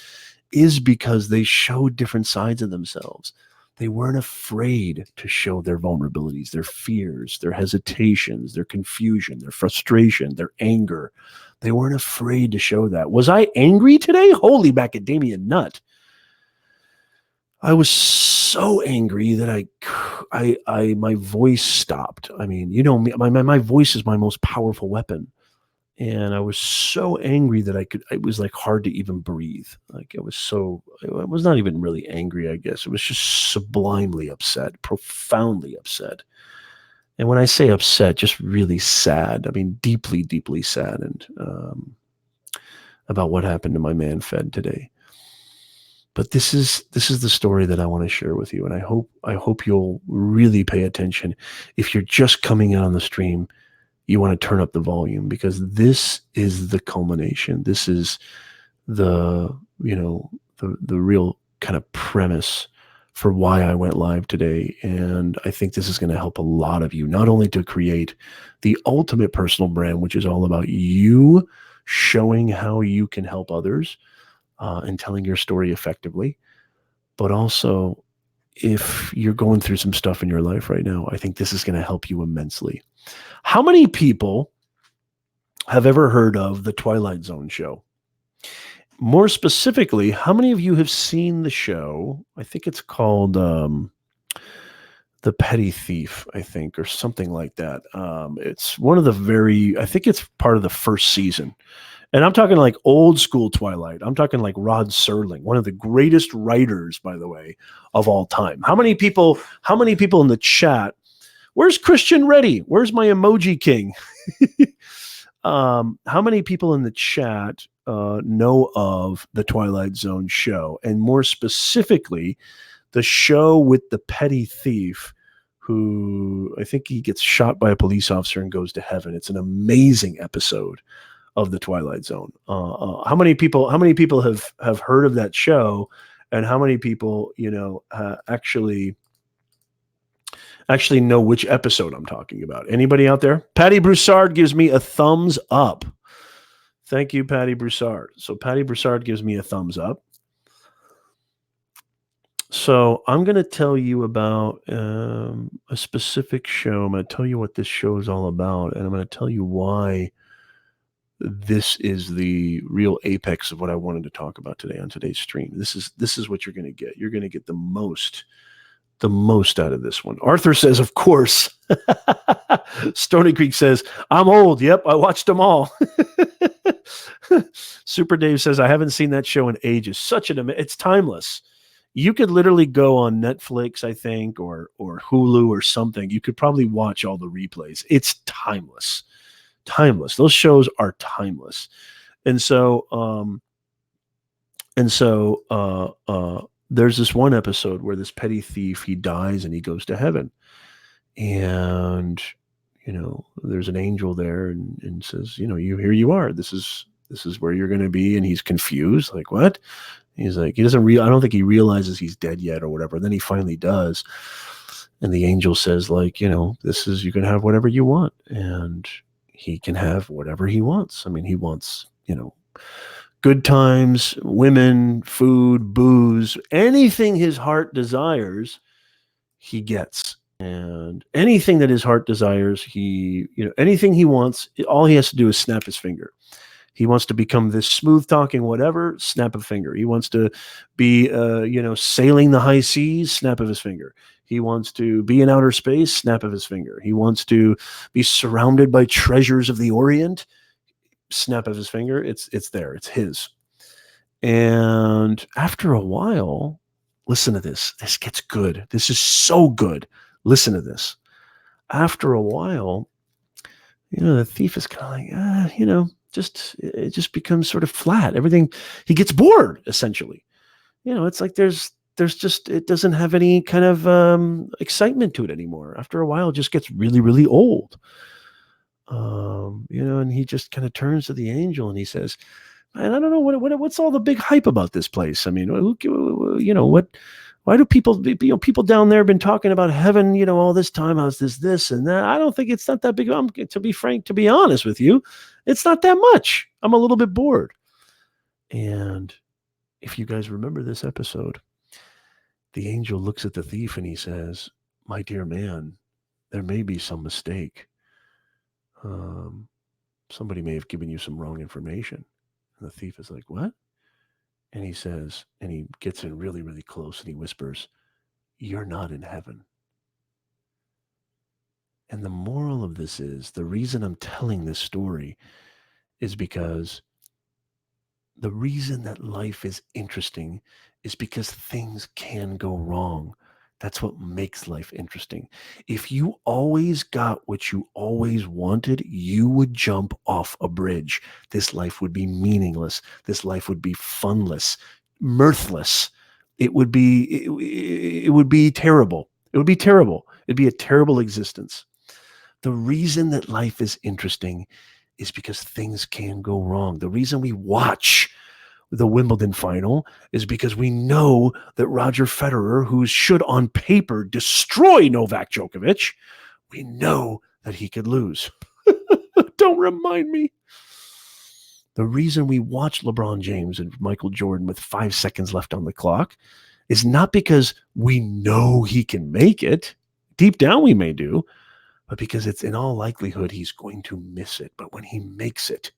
is because they showed different sides of themselves. They weren't afraid to show their vulnerabilities, their fears, their hesitations, their confusion, their frustration, their anger. They weren't afraid to show that. Was I angry today? Holy macadamia nut. I was so angry that my voice stopped. I mean, my voice is my most powerful weapon. And I was so angry that it was like hard to even breathe. Like I was not even really angry, I guess. It was just sublimely upset, profoundly upset. And when I say upset, just really sad. I mean, deeply, deeply saddened about what happened to my man Fed today. But this is the story that I want to share with you. And I hope you'll really pay attention. If you're just coming in on the stream, you want to turn up the volume because this is the culmination. This is the real kind of premise for why I went live today. And I think this is going to help a lot of you, not only to create the ultimate personal brand, which is all about you showing how you can help others and telling your story effectively, but also if you're going through some stuff in your life right now, I think this is going to help you immensely. How many people have ever heard of the Twilight Zone show? More specifically, how many of you have seen the show? I think it's called The Petty Thief, I think, or something like that. It's one of the I think it's part of the first season. And I'm talking like old school Twilight. I'm talking like Rod Serling, one of the greatest writers, by the way, of all time. How many people in the chat? Where's Christian Reddy? Where's my emoji king? How many people in the chat know of the Twilight Zone show? And more specifically, the show with the petty thief who I think he gets shot by a police officer and goes to heaven. It's an amazing episode of the Twilight Zone. How many people have heard of that show, and how many people actually know which episode I'm talking about? Anybody out there? Patty Broussard gives me a thumbs up. Thank you, Patty Broussard. So Patty Broussard gives me a thumbs up. So I'm going to tell you about a specific show. I'm going to tell you what this show is all about, and I'm going to tell you why this is the real apex of what I wanted to talk about today on today's stream. This is what you're going to get. You're going to get the most out of this one. Arthur says, of course. Stony Creek says, I'm old. Yep, I watched them all. Super Dave says, I haven't seen that show in ages. It's timeless. You could literally go on Netflix, I think, or Hulu or something. You could probably watch all the replays. It's timeless. Timeless. Those shows are timeless. And so there's this one episode where this petty thief, he dies and he goes to heaven. And, there's an angel there and says, here you are. This is where you're going to be. And he's confused. Like, what? He's like, I don't think he realizes he's dead yet or whatever. And then he finally does. And the angel says, like, you can have whatever you want. And he can have whatever he wants. I mean, he wants, good times, women, food, booze, anything his heart desires, he gets. And anything that his heart desires, anything he wants, all he has to do is snap his finger. He wants to become this smooth talking whatever, snap a finger. He wants to be, sailing the high seas, snap of his finger. He wants to be in outer space, snap of his finger. He wants to be surrounded by treasures of the Orient, snap of his finger. It's there. It's his. And after a while, listen to this. This gets good. This is so good. Listen to this. After a while, the thief is kind of like, it just becomes sort of flat. Everything, he gets bored, essentially. It's like there's just, it doesn't have any kind of excitement to it anymore. After a while, it just gets really, really old. And he just kind of turns to the angel and he says, "Man, I don't know what's all the big hype about this place. I mean, why do people down there have been talking about heaven, all this time? How's this and that? I don't think it's not that big. To be honest with you, it's not that much. I'm a little bit bored." And if you guys remember this episode, the angel looks at the thief and he says, "My dear man, there may be some mistake. Somebody may have given you some wrong information." And the thief is like, "What?" And he says, and he gets in really, really close and he whispers, "You're not in heaven." And the moral of this is, the reason I'm telling this story is because the reason that life is interesting is because things can go wrong. That's what makes life interesting. If you always got what you always wanted, you would jump off a bridge. This life would be meaningless. This life would be funless, mirthless. It would be terrible. It would be terrible. It'd be a terrible existence. The reason that life is interesting is because things can go wrong. The reason we watch the Wimbledon final is because we know that Roger Federer, who should on paper destroy Novak Djokovic, we know that he could lose. Don't remind me. The reason we watch LeBron James and Michael Jordan with 5 seconds left on the clock is not because we know he can make it. Deep down we may do, but because it's in all likelihood he's going to miss it. But when he makes it,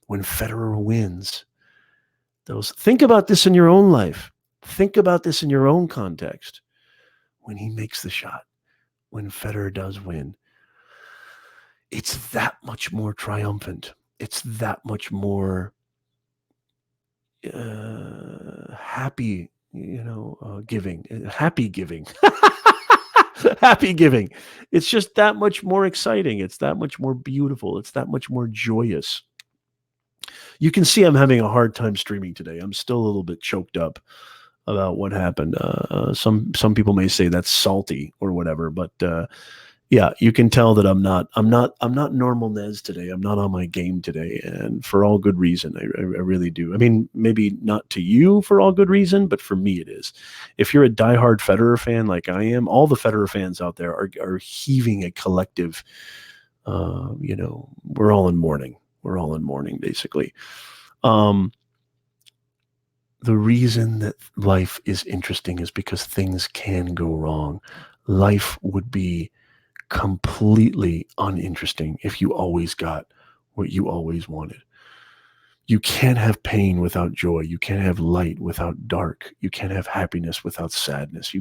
when Federer wins, think about this in your own life. Think about this in your own context. When he makes the shot, when Federer does win, it's that much more triumphant. It's that much more happy, giving. Happy giving. Happy giving. It's just that much more exciting. It's that much more beautiful. It's that much more joyous. You can see I'm having a hard time streaming today. I'm still a little bit choked up about what happened. Some people may say that's salty or whatever, but yeah, you can tell that I'm not normal Nez today. I'm not on my game today, and for all good reason. I really do. I mean, maybe not to you for all good reason, but for me it is. If you're a diehard Federer fan like I am, all the Federer fans out there are heaving a collective. We're all in mourning. We're all in mourning, basically. The reason that life is interesting is because things can go wrong. Life would be completely uninteresting if you always got what you always wanted. You can't have pain without joy. You can't have light without dark. You can't have happiness without sadness.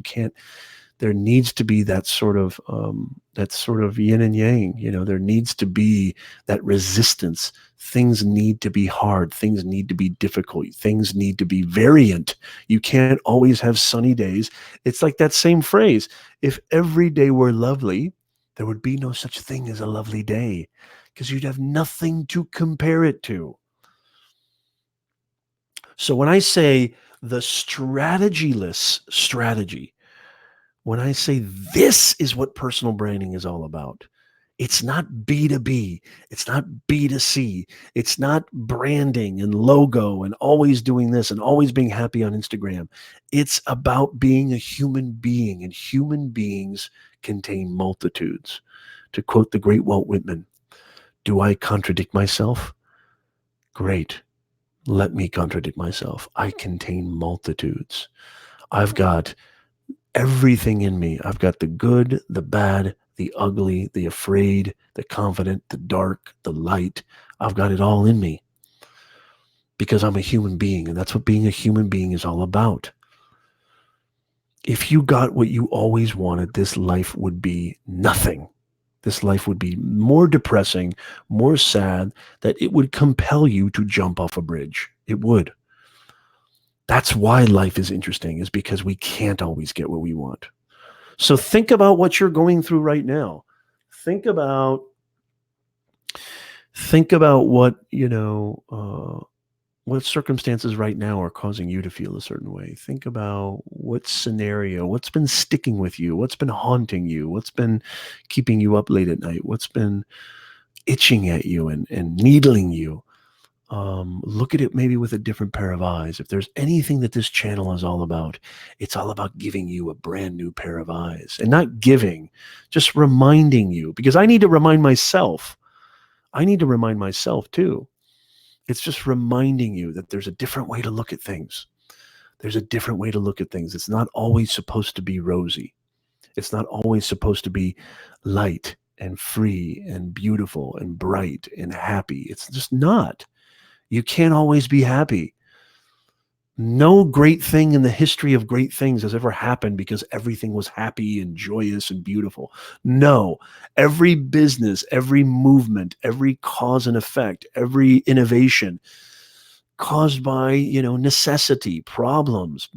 There needs to be that sort of yin and yang. There needs to be that resistance. Things need to be hard. Things need to be difficult. Things need to be variant. You can't always have sunny days. It's like that same phrase. If every day were lovely, there would be no such thing as a lovely day, because you'd have nothing to compare it to. So when I say the strategyless strategy, when I say this is what personal branding is all about, it's not B2B. It's not B2C. It's not branding and logo and always doing this and always being happy on Instagram. It's about being a human being, and human beings contain multitudes. To quote the great Walt Whitman, do I contradict myself? Great. Let me contradict myself. I contain multitudes. I've got everything in me. I've got the good, the bad, the ugly, the afraid, the confident, the dark, the light. I've got it all in me because I'm a human being, and that's what being a human being is all about. If you got what you always wanted, this life would be nothing. This life would be more depressing, more sad, that it would compel you to jump off a bridge. It would. That's why life is interesting, is because we can't always get what we want. So think about what you're going through right now. Think about what, what circumstances right now are causing you to feel a certain way. Think about what scenario, what's been sticking with you, what's been haunting you, what's been keeping you up late at night, what's been itching at you and needling you. Look at it maybe with a different pair of eyes. If there's anything that this channel is all about, it's all about giving you a brand new pair of eyes, and not giving, just reminding you, because I need to remind myself. I need to remind myself too. It's just reminding you that there's a different way to look at things. There's a different way to look at things. It's not always supposed to be rosy. It's not always supposed to be light and free and beautiful and bright and happy. It's just not. You can't always be happy. No great thing in the history of great things has ever happened because everything was happy and joyous and beautiful. No, every business, every movement, every cause and effect, every innovation caused by, necessity, problems,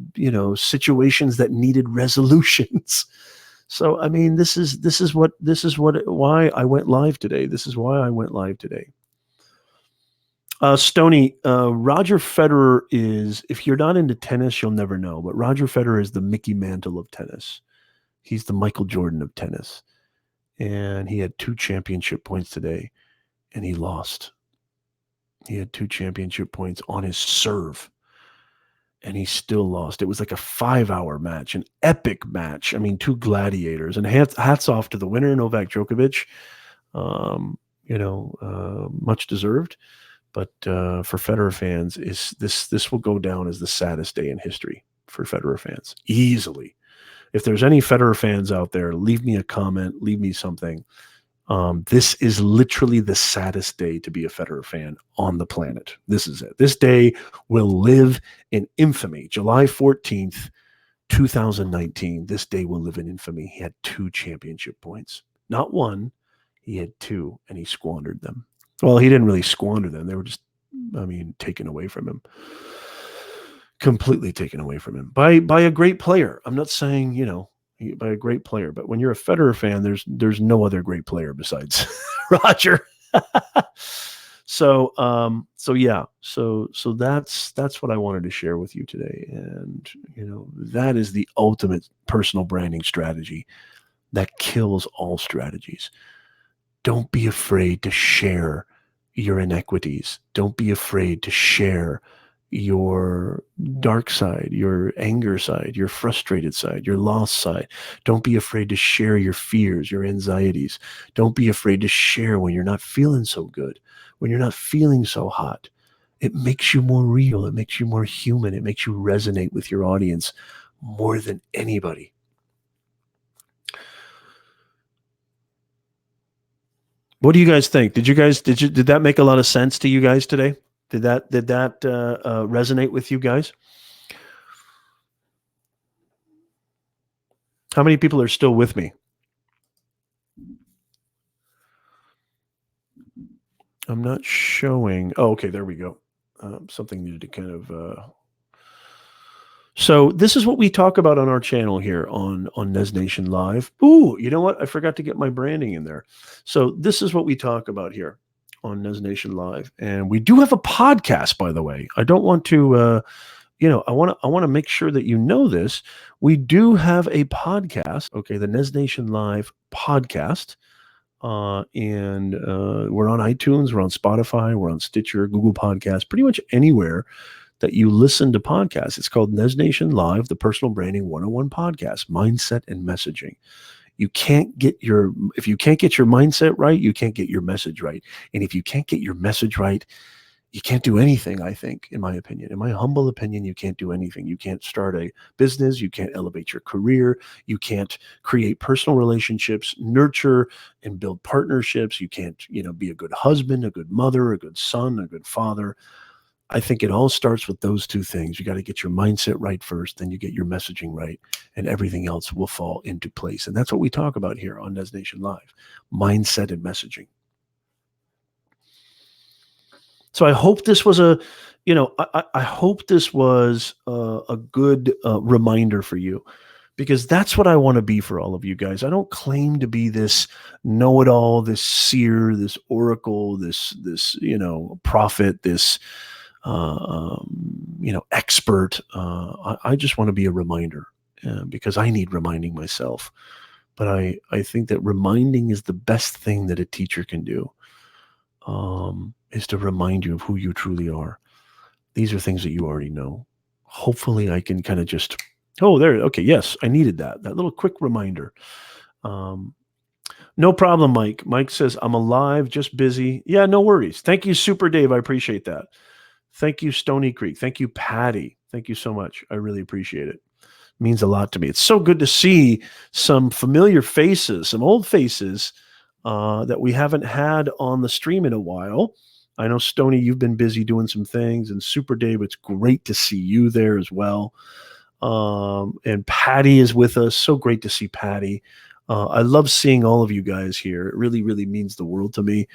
situations that needed resolutions. So, I mean, why I went live today. This is why I went live today. Stoney, Roger Federer is, if you're not into tennis, you'll never know, but Roger Federer is the Mickey Mantle of tennis. He's the Michael Jordan of tennis. And he had 2 championship points today, and he lost. He had 2 championship points on his serve, and he still lost. It was like a 5-hour match, an epic match. I mean, 2 gladiators. And hats off to the winner, Novak Djokovic. Much deserved. But for Federer fans, this will go down as the saddest day in history for Federer fans, easily. If there's any Federer fans out there, leave me a comment, leave me something. This is literally the saddest day to be a Federer fan on the planet. This is it. This day will live in infamy. July 14th, 2019. This day will live in infamy. He had 2 championship points. Not 1. He had 2, and he squandered them. Well, he didn't really squander them. They were just, taken away from him. Completely taken away from him by a great player. I'm not saying, by a great player, but when you're a Federer fan, there's no other great player besides Roger. So that's what I wanted to share with you today. And, that is the ultimate personal branding strategy that kills all strategies. Don't be afraid to share your inequities. Don't be afraid to share your dark side, your anger side, your frustrated side, your lost side. Don't be afraid to share your fears, your anxieties. Don't be afraid to share when you're not feeling so good, when you're not feeling so hot. It makes you more real. It makes you more human. It makes you resonate with your audience more than anybody. What do you guys think? Did that make a lot of sense to you guys today? Did that resonate with you guys? How many people are still with me? I'm not showing. Oh, okay, there we go. Something needed to kind of. So this is what we talk about on our channel here on Nez Nation Live. Ooh, you know what? I forgot to get my branding in there. So this is what we talk about here on Nez Nation Live, and we do have a podcast, by the way. I don't want to, I want to make sure that you know this. We do have a podcast. Okay, the Nez Nation Live podcast. And we're on iTunes, we're on Spotify, we're on Stitcher, Google Podcasts, pretty much anywhere that you listen to podcasts. It's called Nez Nation Live, the Personal Branding 101 podcast, mindset and messaging. If you can't get your mindset right, you can't get your message right. And if you can't get your message right, you can't do anything, I think, in my opinion. In my humble opinion, you can't do anything. You can't start a business. You can't elevate your career. You can't create personal relationships, nurture and build partnerships. You can't, be a good husband, a good mother, a good son, a good father. I think it all starts with those two things. You got to get your mindset right first, then you get your messaging right, and everything else will fall into place. And that's what we talk about here on Nez Nation Live, mindset and messaging. So I hope this was I hope this was a good reminder for you, because that's what I want to be for all of you guys. I don't claim to be this know-it-all, this seer, this oracle, this prophet, this expert. I just want to be a reminder, because I need reminding myself. But I think that reminding is the best thing that a teacher can do. Is to remind you of who you truly are. These are things that you already know. Hopefully I can kind of just, okay, yes, I needed that little quick reminder. No problem, Mike. Mike says, I'm alive, just busy. Yeah, no worries. Thank you, Super Dave. I appreciate that. Thank you, Stony Creek. Thank you, Patty. Thank you so much. I really appreciate it. Means a lot to me. It's so good to see some familiar faces, some old faces that we haven't had on the stream in a while. I know, Stony, you've been busy doing some things, and Super Dave, it's great to see you there as well. And Patty is with us. So great to see Patty. I love seeing all of you guys here. It really, really means the world to me.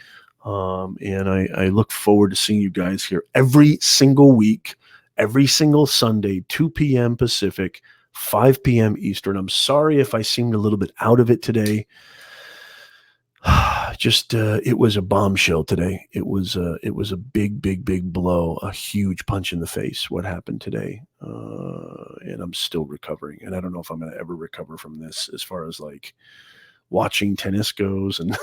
And I look forward to seeing you guys here every single week, every single Sunday, 2 p.m. Pacific, 5 p.m. Eastern. I'm sorry if I seemed a little bit out of it today. Just it was a bombshell today. It was a big, big, big blow, a huge punch in the face. What happened today, and I'm still recovering. And I don't know if I'm going to ever recover from this, as far as like watching tennis goes. And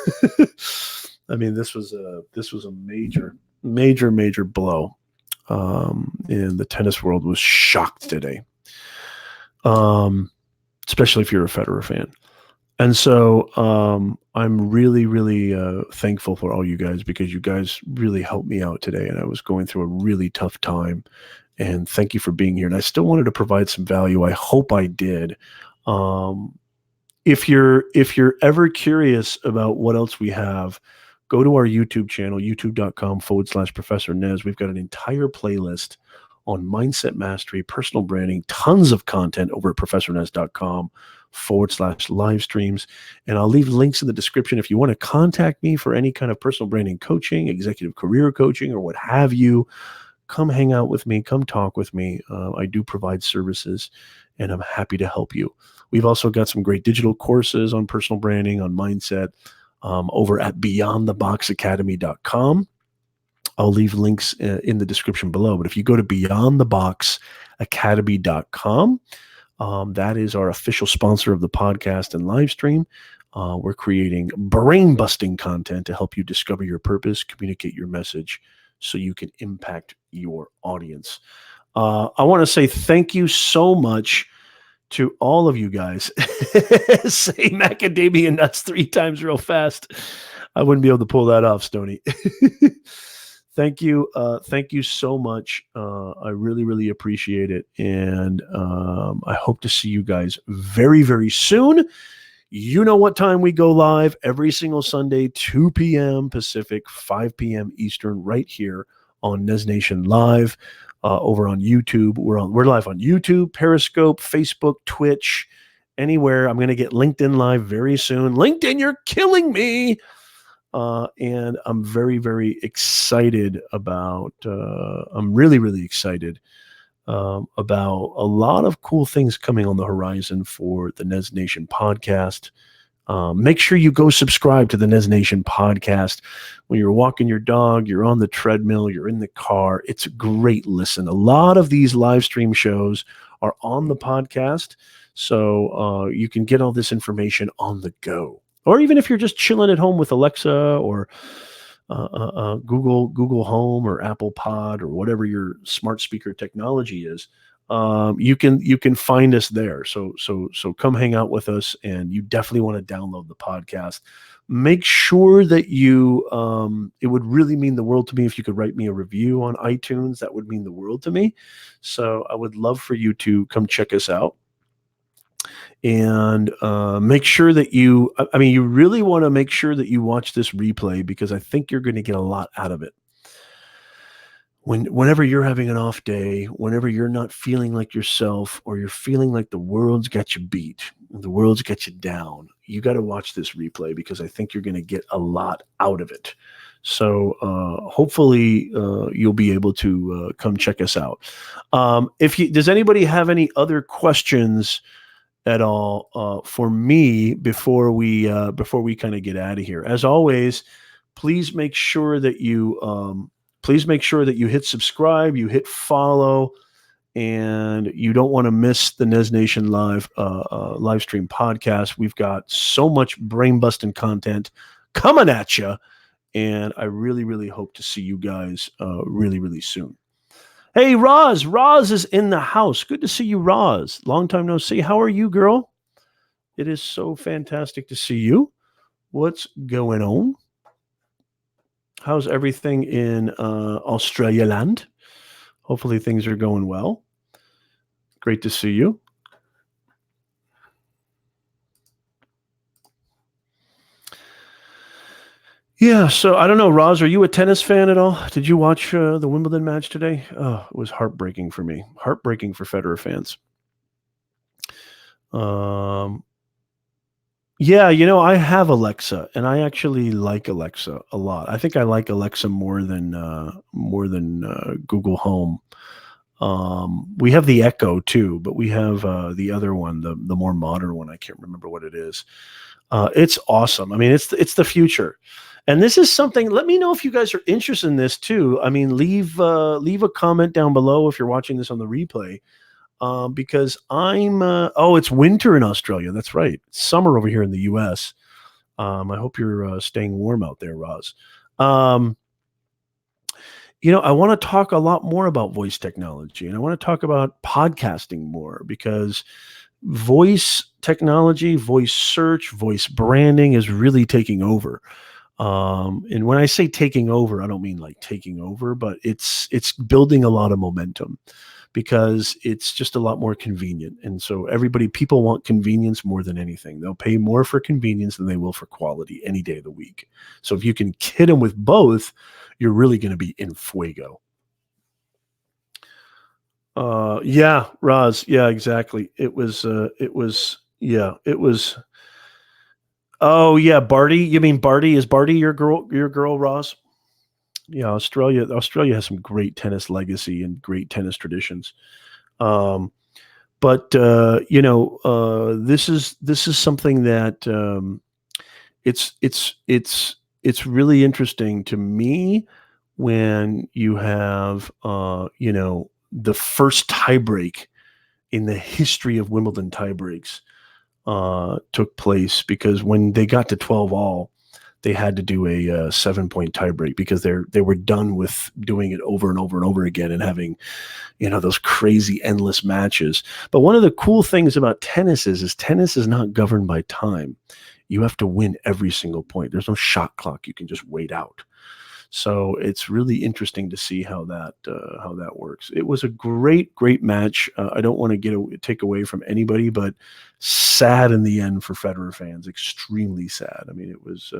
I mean, this was a major, major, major blow. And the tennis world was shocked today, especially if you're a Federer fan. And so I'm really, really thankful for all you guys, because you guys really helped me out today. And I was going through a really tough time. And thank you for being here. And I still wanted to provide some value. I hope I did. If you're ever curious about what else we have, go to our YouTube channel, youtube.com/Professor Nez. We've got an entire playlist on mindset mastery, personal branding, tons of content over at professornez.com/live streams. And I'll leave links in the description if you want to contact me for any kind of personal branding coaching, executive career coaching, or what have you. Come hang out with me. Come talk with me. I do provide services, and I'm happy to help you. We've also got some great digital courses on personal branding, on mindset, over at beyondtheboxacademy.com. I'll leave links in the description below. But if you go to beyondtheboxacademy.com, that is our official sponsor of the podcast and live stream. We're creating brain-busting content to help you discover your purpose, communicate your message, so you can impact your audience. I want to say thank you so much to all of you guys. Say macadamia nuts 3 times real fast. I wouldn't be able to pull that off, Stony. Thank you. Thank you so much. I really, really appreciate it. And I hope to see you guys very, very soon. You know what time we go live every single Sunday, 2 p.m. Pacific, 5 p.m. Eastern, right here on Nez Nation Live, over on YouTube. We're live on YouTube, Periscope, Facebook, Twitch, anywhere. I'm going to get LinkedIn live very soon. LinkedIn, you're killing me. And I'm very, very excited about, I'm really, really excited about a lot of cool things coming on the horizon for the Nez Nation podcast. Make sure you go subscribe to the Nez Nation podcast. When you're walking your dog, you're on the treadmill, you're in the car, it's a great listen. A lot of these live stream shows are on the podcast, so you can get all this information on the go. Or even if you're just chilling at home with Alexa or Google Home or Apple Pod or whatever your smart speaker technology is, you can find us there. So come hang out with us, and you definitely want to download the podcast. Make sure that you it would really mean the world to me if you could write me a review on iTunes. That would mean the world to me. So I would love for you to come check us out. And make sure that you really want to make sure that you watch this replay, because I think you're going to get a lot out of it. Whenever you're having an off day, whenever you're not feeling like yourself, or you're feeling like the world's got you beat, the world's got you down, you got to watch this replay, because I think you're going to get a lot out of it. So hopefully you'll be able to come check us out. Does anybody have any other questions at all for me before we kind of get out of here? As always, please make sure that you hit subscribe, you hit follow, and you don't want to miss the Nez Nation live stream podcast. We've got so much brain busting content coming at you, and I really, really hope to see you guys really, really soon. Hey, Roz is in the house. Good to see you, Roz. Long time no see. How are you, girl? It is so fantastic to see you. What's going on? How's everything in Australia land? Hopefully things are going well. Great to see you. Yeah, so I don't know, Roz, are you a tennis fan at all? Did you watch the Wimbledon match today? Oh, it was heartbreaking for me. Heartbreaking for Federer fans. Yeah, I have Alexa, and I actually like Alexa a lot. I think I like Alexa more than Google Home. We have the Echo too, but we have the other one, the more modern one. I can't remember what it is. It's awesome. I mean, it's the future, and this is something. Let me know if you guys are interested in this too. I mean, leave a comment down below if you're watching this on the replay. Because it's winter in Australia. That's right. It's summer over here in the US. I hope you're staying warm out there, Roz. I want to talk a lot more about voice technology, and I want to talk about podcasting more, because voice technology, voice search, voice branding is really taking over. And when I say taking over, I don't mean like taking over, but it's building a lot of momentum, because it's just a lot more convenient. And so people want convenience more than anything. They'll pay more for convenience than they will for quality any day of the week. So if you can kid them with both, you're really going to be in fuego. Yeah, Roz. Yeah, exactly. It was. Oh yeah, Barty. You mean Barty? Is Barty your girl, Roz? Yeah, Australia has some great tennis legacy and great tennis traditions. But this is something that it's really interesting to me when you have the first tiebreak in the history of Wimbledon tiebreaks took place, because when they got to 12-all, they had to do a 7-point tiebreak, because they were done with doing it over and over and over again and having, those crazy endless matches. But one of the cool things about tennis is tennis is not governed by time. You have to win every single point. There's no shot clock. You can just wait out. So it's really interesting to see how that works. It was a great match. I don't want to take away from anybody, but sad in the end for Federer fans. Extremely sad. I mean, it was.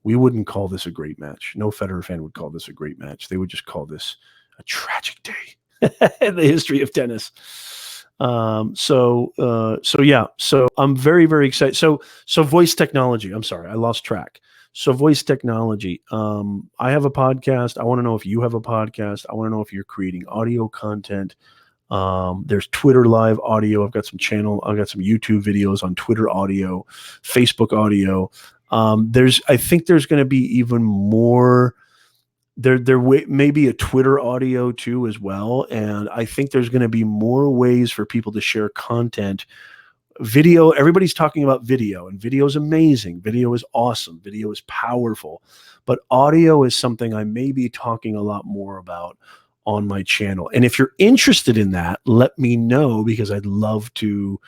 We wouldn't call this a great match. No Federer fan would call this a great match. They would just call this a tragic day in the history of tennis. So yeah. So I'm very, very excited. So voice technology. I'm sorry, I lost track. So voice technology. I have a podcast. I want to know if you have a podcast. I want to know if you're creating audio content. There's Twitter live audio. I've got some YouTube videos on Twitter audio, Facebook audio. I think there's going to be even more. There may be a Twitter audio too as well. And I think there's going to be more ways for people to share content. Video, everybody's talking about video, and video is amazing. Video is awesome. Video is powerful. But audio is something I may be talking a lot more about on my channel. And if you're interested in that, let me know, because I'd love to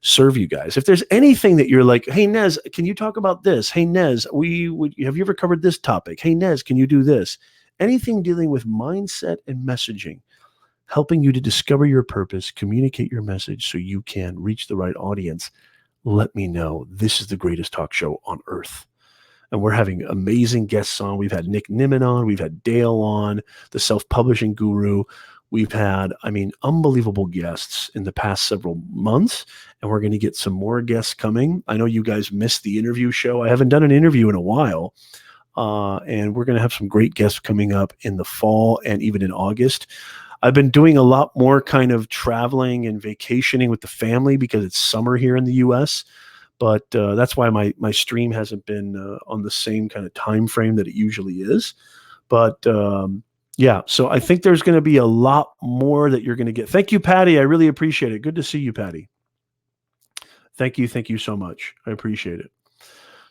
serve you guys. If there's anything that you're like, hey, Nez, can you talk about this? Hey, Nez, have you ever covered this topic? Hey, Nez, can you do this? Anything dealing with mindset and messaging, helping you to discover your purpose, communicate your message so you can reach the right audience, let me know. This is the greatest talk show on earth. And we're having amazing guests on. We've had Nick Nimmin on. We've had Dale on, the self-publishing guru. We've had, unbelievable guests in the past several months, and we're going to get some more guests coming. I know you guys missed the interview show. I haven't done an interview in a while, and we're going to have some great guests coming up in the fall and even in August. I've been doing a lot more kind of traveling and vacationing with the family because it's summer here in the U.S., but that's why my stream hasn't been on the same kind of time frame that it usually is. But yeah, so I think there's going to be a lot more that you're going to get. Thank you, Patty. I really appreciate it. Good to see you, Patty. Thank you. Thank you so much. I appreciate it.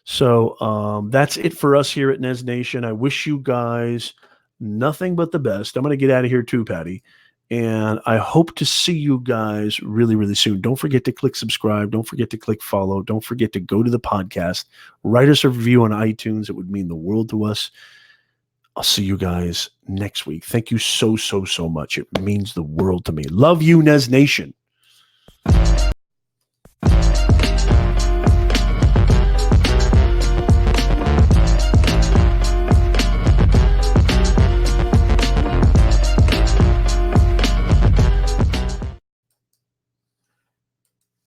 So that's it for us here at Nez Nation. I wish you guys nothing but the best. I'm going to get out of here too, Patty. And I hope to see you guys really, really soon. Don't forget to click subscribe. Don't forget to click follow. Don't forget to go to the podcast. Write us a review on iTunes. It would mean the world to us. I'll see you guys next week. Thank you so, so, so much. It means the world to me. Love you, Nez Nation.